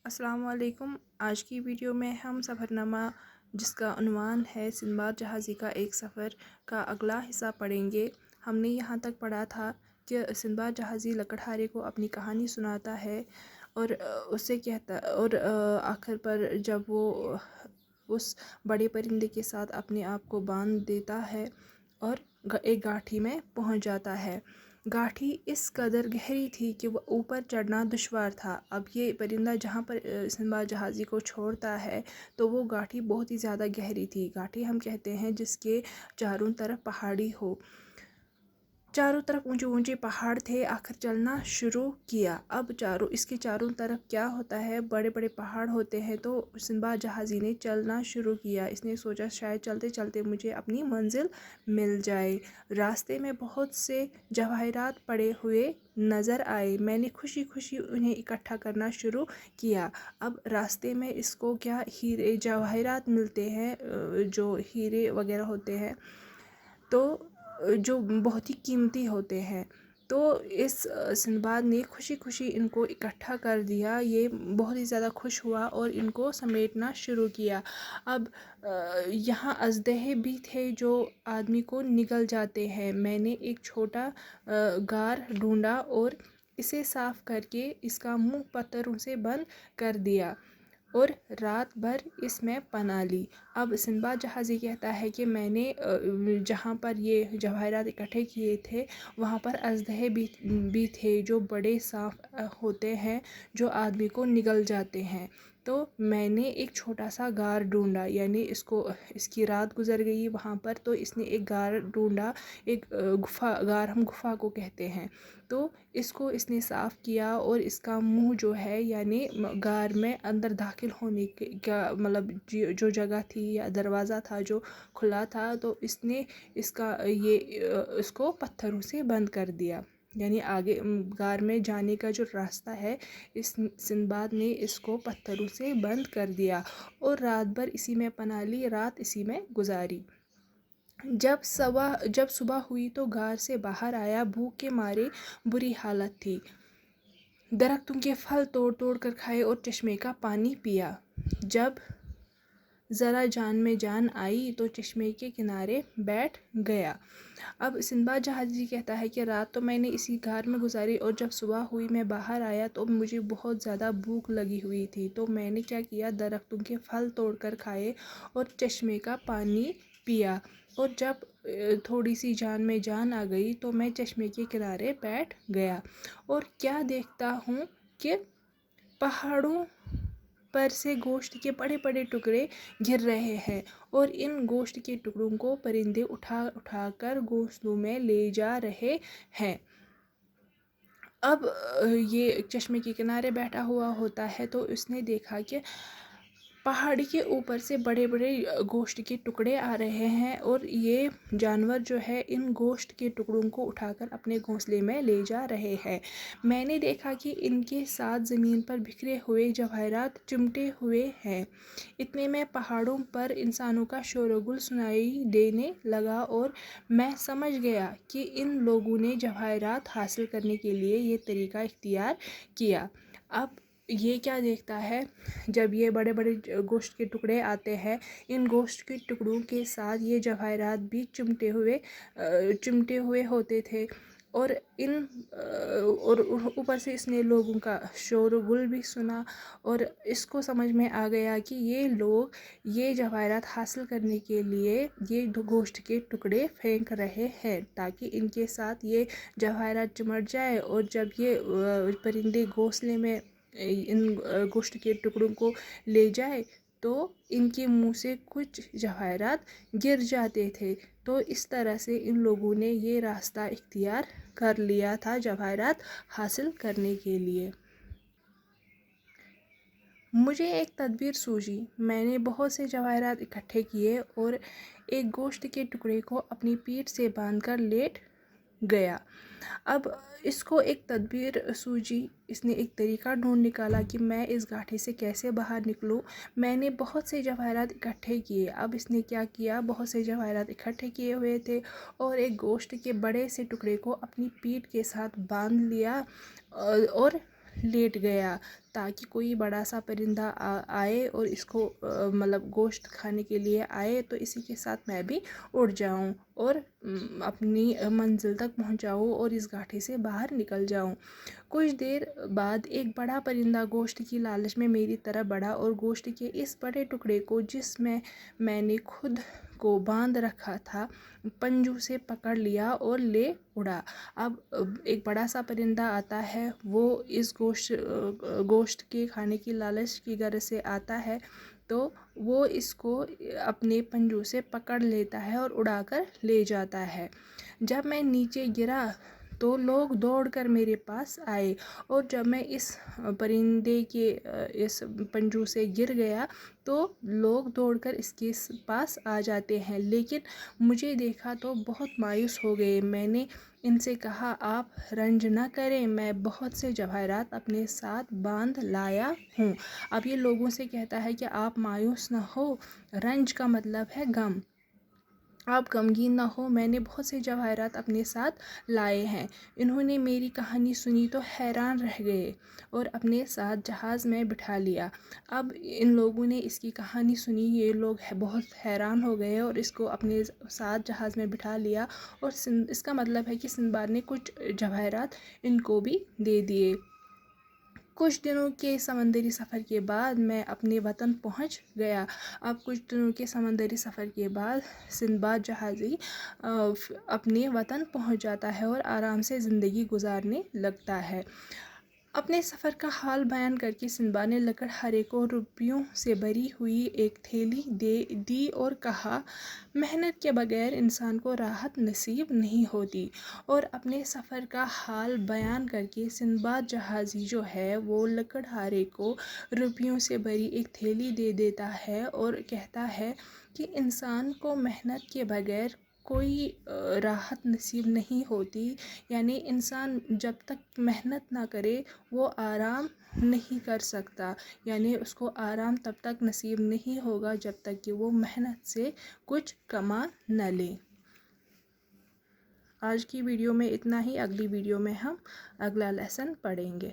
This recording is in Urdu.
السلام علیکم۔ آج کی ویڈیو میں ہم سفرنامہ جس کا عنوان ہے سندباد جہازی کا ایک سفر کا اگلا حصہ پڑھیں گے۔ ہم نے یہاں تک پڑھا تھا کہ سندباد جہازی لکڑہارے کو اپنی کہانی سناتا ہے اور اسے کہتا اور آخر پر جب وہ اس بڑے پرندے کے ساتھ اپنے آپ کو باندھ دیتا ہے اور ایک گاٹھی میں پہنچ جاتا ہے۔ گاٹھی اس قدر گہری تھی کہ وہ اوپر چڑھنا دشوار تھا۔ اب یہ پرندہ جہاں پر سندباد جہازی کو چھوڑتا ہے تو وہ گاٹھی بہت ہی زیادہ گہری تھی۔ گاٹھی ہم کہتے ہیں جس کے چاروں طرف پہاڑی ہو، چاروں طرف اونچے اونچے پہاڑ تھے۔ آخر چلنا شروع کیا۔ اب اس کے چاروں طرف کیا ہوتا ہے، بڑے بڑے پہاڑ ہوتے ہیں۔ تو سندباد جہازی نے چلنا شروع کیا۔ اس نے سوچا شاید چلتے چلتے مجھے اپنی منزل مل جائے۔ راستے میں بہت سے جواہرات پڑے ہوئے نظر آئے۔ میں نے خوشی خوشی انہیں اکٹھا کرنا شروع کیا۔ اب راستے میں اس کو کیا ہیرے جواہرات ملتے ہیں، جو ہیرے وغیرہ ہوتے ہیں تو جو بہت ہی قیمتی ہوتے ہیں۔ تو اس سندباد نے خوشی خوشی ان کو اکٹھا کر دیا۔ یہ بہت ہی زیادہ خوش ہوا اور ان کو سمیٹنا شروع کیا۔ اب یہاں اژدہے بھی تھے جو آدمی کو نگل جاتے ہیں۔ میں نے ایک چھوٹا غار ڈھونڈا اور اسے صاف کر کے اس کا منہ پتھروں سے بند کر دیا اور رات بھر اس میں پناہ لی۔ اب سندباد جہازی کہتا ہے کہ میں نے جہاں پر یہ جواہرات اکٹھے کیے تھے وہاں پر اژدہے بھی تھے جو بڑے صاف ہوتے ہیں، جو آدمی کو نگل جاتے ہیں۔ تو میں نے ایک چھوٹا سا غار ڈھونڈا، یعنی اس کی رات گزر گئی وہاں پر، تو اس نے ایک غار ڈھونڈا، ایک غار ہم گفا کو کہتے ہیں۔ تو اس نے صاف کیا اور اس کا منہ جو ہے، یعنی غار میں اندر داخل ہونے کا مطلب جو جگہ تھی یا دروازہ تھا جو کھلا تھا، تو اس نے اس کو پتھروں سے بند کر دیا، یعنی آگے غار میں جانے کا جو راستہ ہے اس سندباد نے اس کو پتھروں سے بند کر دیا اور رات بھر اسی میں پناہ لی، رات اسی میں گزاری۔ جب صبح ہوئی تو غار سے باہر آیا، بھوک کے مارے بری حالت تھی۔ درختوں کے پھل توڑ توڑ کر کھائے اور چشمے کا پانی پیا۔ جب ذرا جان میں جان آئی تو چشمے کے کنارے بیٹھ گیا۔ اب سندباد جہازی کہتا ہے کہ رات تو میں نے اسی غار میں گزاری اور جب صبح ہوئی میں باہر آیا تو مجھے بہت زیادہ بھوک لگی ہوئی تھی، تو میں نے کیا کیا، درختوں کے پھل توڑ کر کھائے اور چشمے کا پانی پیا، اور جب تھوڑی سی جان میں جان آ گئی تو میں چشمے کے کنارے بیٹھ گیا اور کیا دیکھتا ہوں کہ پہاڑوں پر سے گوشت کے بڑے بڑے ٹکڑے گر رہے ہیں اور ان گوشت کے ٹکڑوں کو پرندے اٹھا اٹھا کر گھونسلوں میں لے جا رہے ہیں۔ اب یہ چشمے کے کنارے بیٹھا ہوا ہوتا ہے تو اس نے دیکھا کہ پہاڑی کے اوپر سے بڑے بڑے گوشت کے ٹکڑے آ رہے ہیں اور یہ جانور جو ہے ان گوشت کے ٹکڑوں کو اٹھا کر اپنے گھونسلے میں لے جا رہے ہیں۔ میں نے دیکھا کہ ان کے ساتھ زمین پر بکھرے ہوئے جواہرات چمٹے ہوئے ہیں۔ اتنے میں پہاڑوں پر انسانوں کا شور و غل سنائی دینے لگا اور میں سمجھ گیا کہ ان لوگوں نے جواہرات حاصل کرنے کے لیے یہ طریقہ اختیار کیا۔ اب یہ کیا دیکھتا ہے، جب یہ بڑے بڑے گوشت کے ٹکڑے آتے ہیں، ان گوشت کے ٹکڑوں کے ساتھ یہ جواہرات بھی چمٹے ہوئے ہوتے تھے اور اوپر سے اس نے لوگوں کا شور و غل بھی سنا اور اس کو سمجھ میں آ گیا کہ یہ لوگ یہ جواہرات حاصل کرنے کے لیے یہ گوشت کے ٹکڑے پھینک رہے ہیں تاکہ ان کے ساتھ یہ جواہرات چمٹ جائے، اور جب یہ پرندے گھونسلے میں ان گوشت کے ٹکڑوں کو لے جائے تو ان کے منہ سے کچھ جواہرات گر جاتے تھے۔ تو اس طرح سے ان لوگوں نے یہ راستہ اختیار کر لیا تھا جواہرات حاصل کرنے کے لیے۔ مجھے ایک تدبیر سوجھی۔ میں نے بہت سے جواہرات اکٹھے کیے اور ایک گوشت کے ٹکڑے کو اپنی پیٹھ سے باندھ کر لیٹ گیا۔ اب اس کو ایک تدبیر سوجھی، اس نے ایک طریقہ ڈھونڈ نکالا کہ میں اس گاٹھی سے کیسے باہر نکلوں۔ میں نے بہت سے جواہرات اکٹھے کیے۔ اب اس نے کیا کیا، بہت سے جواہرات اکٹھے کیے ہوئے تھے اور ایک گوشت کے بڑے سے ٹکڑے کو اپنی پیٹھ کے ساتھ باندھ لیا اور لیٹ گیا تاکہ کوئی بڑا سا پرندہ آئے اور اس کو مطلب گوشت کھانے کے لیے آئے تو اسی کے ساتھ میں بھی اڑ جاؤں اور اپنی منزل تک پہنچ جاؤں اور اس گھاٹی سے باہر نکل جاؤں۔ کچھ دیر بعد ایک بڑا پرندہ گوشت کی لالچ میں میری طرف بڑھا اور گوشت کے اس بڑے ٹکڑے کو جس میں نے خود کو باندھ رکھا تھا پنجوں سے پکڑ لیا اور لے اڑا۔ اب ایک بڑا سا پرندہ آتا ہے، وہ اس گوشت کے کھانے کی لالچ کی غرض سے آتا ہے تو وہ اس کو اپنے پنجوں سے پکڑ لیتا ہے اور اڑا کر لے جاتا ہے۔ جب میں نیچے گرا تو لوگ دوڑ کر میرے پاس آئے اور جب میں اس پرندے کے اس پنجوں سے گر گیا تو لوگ دوڑ کر اس کے پاس آ جاتے ہیں، لیکن مجھے دیکھا تو بہت مایوس ہو گئے۔ میں نے ان سے کہا آپ رنج نہ کریں، میں بہت سے جواہرات اپنے ساتھ باندھ لایا ہوں۔ اب یہ لوگوں سے کہتا ہے کہ آپ مایوس نہ ہو، رنج کا مطلب ہے غم، آپ غمگین نہ ہو، میں نے بہت سے جواہرات اپنے ساتھ لائے ہیں۔ انہوں نے میری کہانی سنی تو حیران رہ گئے اور اپنے ساتھ جہاز میں بٹھا لیا۔ اب ان لوگوں نے اس کی کہانی سنی، یہ لوگ بہت حیران ہو گئے اور اس کو اپنے ساتھ جہاز میں بٹھا لیا اور اس کا مطلب ہے کہ سندباد نے کچھ جواہرات ان کو بھی دے دیے۔ کچھ دنوں کے سمندری سفر کے بعد میں اپنے وطن پہنچ گیا۔ اب کچھ دنوں کے سمندری سفر کے بعد سندباد جہازی اپنے وطن پہنچ جاتا ہے اور آرام سے زندگی گزارنے لگتا ہے۔ اپنے سفر کا حال بیان کر کے سندباد نے لکڑہارے کو روپیوں سے بھری ہوئی ایک تھیلی دی اور کہا محنت کے بغیر انسان کو راحت نصیب نہیں ہوتی۔ اور اپنے سفر کا حال بیان کر کے سندباد جہازی جو ہے وہ لکڑہارے کو روپیوں سے بھری ایک تھیلی دے دیتا ہے اور کہتا ہے کہ انسان کو محنت کے بغیر کوئی راحت نصیب نہیں ہوتی، یعنی انسان جب تک محنت نہ کرے وہ آرام نہیں کر سکتا، یعنی اس کو آرام تب تک نصیب نہیں ہوگا جب تک کہ وہ محنت سے کچھ کما نہ لے۔ آج کی ویڈیو میں اتنا ہی، اگلی ویڈیو میں ہم اگلا لیسن پڑھیں گے۔